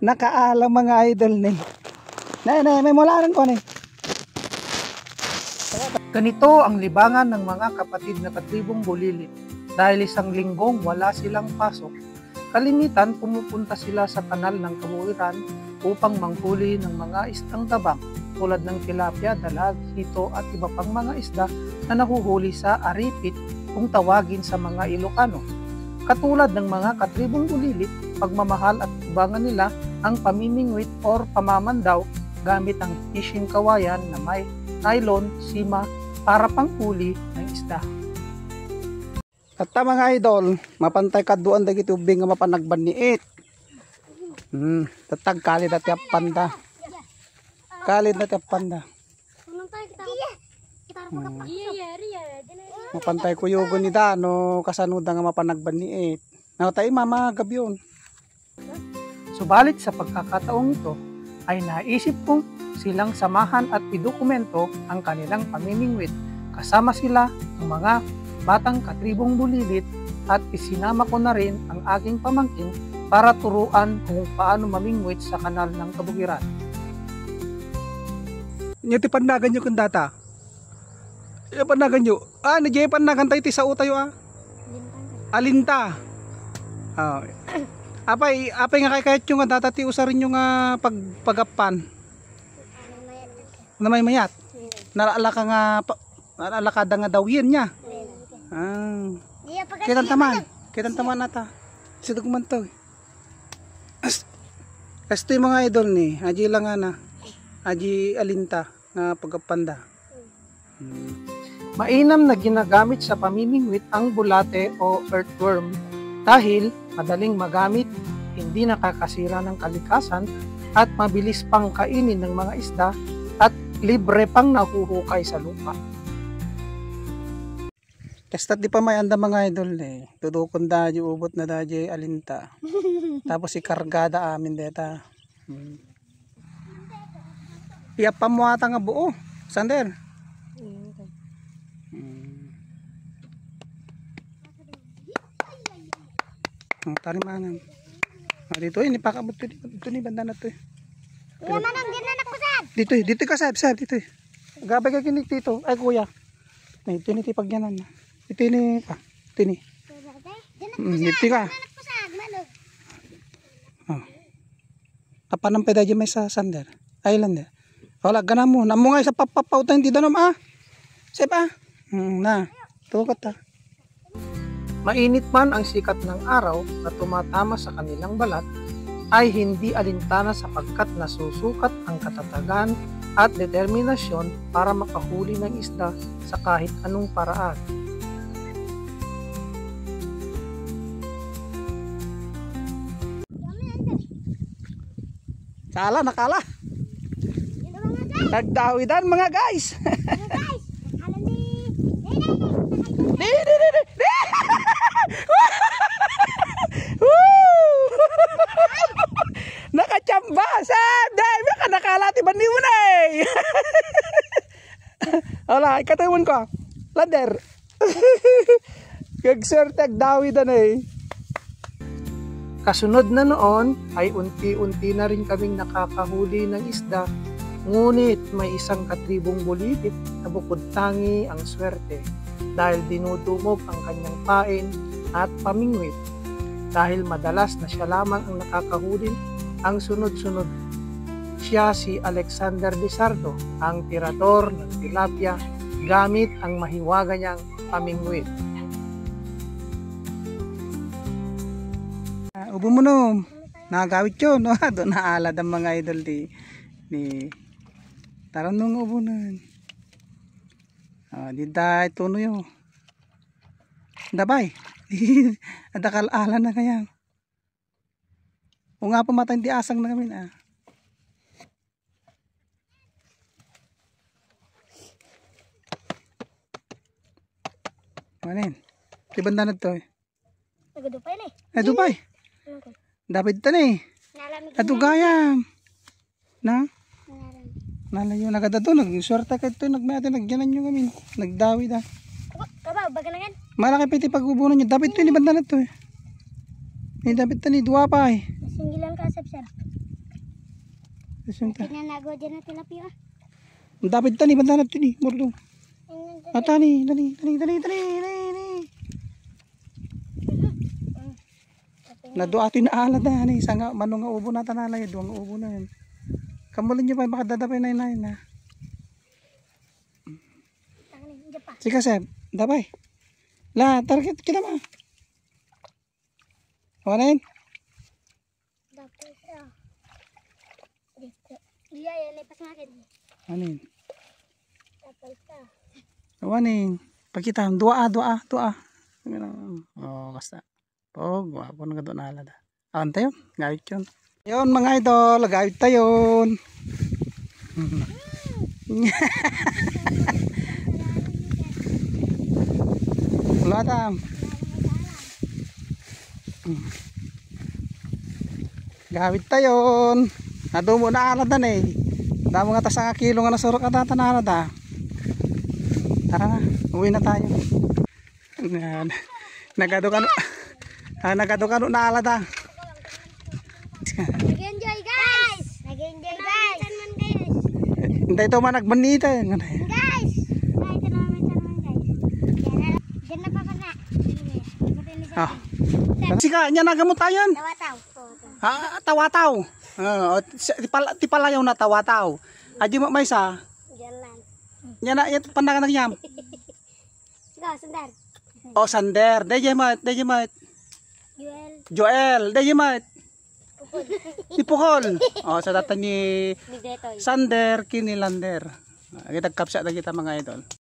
Nakaalang mga idol ni. Nay, may mularan ko ni. Ganito ang libangan ng mga kapatid na katribong bulilit. Dahil isang linggong wala silang pasok, kalimitan pumupunta sila sa kanal ng Kabuuran upang manghuli ng mga isdang tabang tulad ng tilapia, dalag, hito at iba pang mga isda na nahuhuli sa aripit kung tawagin sa mga Ilocano. Katulad ng mga katribong bulilit, pagmamahal at libangan nila ang pamimingwit or pamamandaw gamit ang fishing kawayan na may nylon, sima para panghuli ng isda. At mga idol, mapantay kaduan dagiti ubing nga mapanagban ni it. Tatag kalid at yapanda. Kalid na yapanda. Mapantay ko yugo ni Dano kasanuda nga mapanagban ni it. Nawatay mama gabyon. Subalit sa pagkakataong ito ay naisip kong silang samahan at idokumento ang kanilang pamimingwit. Kasama sila ng mga batang katribong bulilit at isinama ko na rin ang aking pamangkin para turuan kung paano mamingwit sa kanal ng Kabuuran. Inyo ti pandagan nyo kung data? Inyo pandagan nyo? Nagyay pandagan tayo ti sa utayo Alinta. Apay nga kahit yung data ti usarin nyo nga pagpagapan. Na may mayat? Naalakada nga daw yan niya. Kitan taman nata. Sidog man to. Kasto yung mga idol ni, aji lang na. Aji alinta nga pagkapanda. Mainam na ginagamit sa pamimingwit ang bulate o earthworm dahil madaling magamit, hindi nakakasira ng kalikasan at mabilis pang kainin ng mga isda at libre pang nahuhukay sa lupa. Kastat di pa may anda mga idol eh. Tudukon da yung ubot na da yung alinta. Tapos ikargada amin deta. Iyap pa mo ata nga buo. Sander. Tarimanan. Dito eh, nipakabot ko dito ni banda na to eh. Dito ka sab dito eh. Gabay ka kinig dito. Ay kuya. May ito ni tipagyanan na. Ito ni pa. Ito ni. Dito ka. Kapanang peda dyan may sa Sander. Island eh. Wala gana mo. Namo nga sa papapautan hindi danom Sepa. Na. Tukot ta. Mainit man ang sikat ng araw na tumatama sa kanilang balat, ay hindi alintana sapagkat nasusukat ang katatagan at determinasyon para makahuli ng isda sa kahit anong paraan. Nakala. Nagdawidan mga guys. Nakachamba dahil ka nakalati ba ni mo na eh. Wala, ikatawin ko. Lander. Kagsertag dawidan eh. Kasunod na noon ay unti-unti na rin kaming nakakahuli ng isda, ngunit may isang katribong bulilit na bukod tangi ang swerte dahil dinudumog ang kanyang pain at pamingwit. Dahil madalas na siya lamang ang nakakahuli ang sunod-sunod. Siya si Alexander Lizardo, ang tirador ng tilapia gamit ang mahiwaga niyang pamingwit. Ubo mo no, nakagawit yun, no? Doon naalad ang mga idol ni taran nung ubo nun. Di da ito no yun. Dabay, adakal ala na kaya. O nga pumatay di asang na kami na. Manin, di banda na ito eh. Nagdupay na eh. Dupay. Dapat ito na eh. Ato gaya. Na? Nalayo na kada doon. Nag-sorta ka ito. Nagyanan nyo kami. Nagdawi da. Kaba, baga na yan. Malaki piti pag-ubunan nyo. Dapat ito ni banda na ito eh. Dapat ito ni duwa pa eh. Singgilan ka, sir. Pinanago dyan na tilapia. Ang dapat tani, banda na tani, murdo. Tani. Naduatin na ala da, ni sanga manong nga ubo na tanalay, duwang ubo na yan. Kamulin niyo pa, baka dadapay na yun na. Sika sir, dabay. La, target kita ma. Wala yun? Iya, ya, lepas makin. Ano yun? Dapat ka. Ano yun? Pagkita, dua. Oh, basta. Oh, guwapo na doon na alada. Awan tayo, gayot yun. Yun mga idol, gayot tayo. Wala tam. Gawit tayo. Nadumo na alada na eh. Damo nga ta sa kilo nga nasurok at na alada. Tara na, uwi na tayo. Nagadukano na alada. Nag-enjoy guys! Nag-enjoy guys! Hindi ito man nagbanita. Guys! Ay, ito naman guys. Diyan na papana. Ah. Sika, nya nagamot tayon. Tawataw. Ha, tawataw. Tipalayaw na tawataw. Aji mo may sa. Diyan lang. Nya na yan pandangan nagyam. Go, sundar. Oh, Sander. Deje mat. Joel. Deje mat. Pukol. Oh, sa data ni Bigdetoy. Sander Kinilander. Kita kapsa na kita mga idol.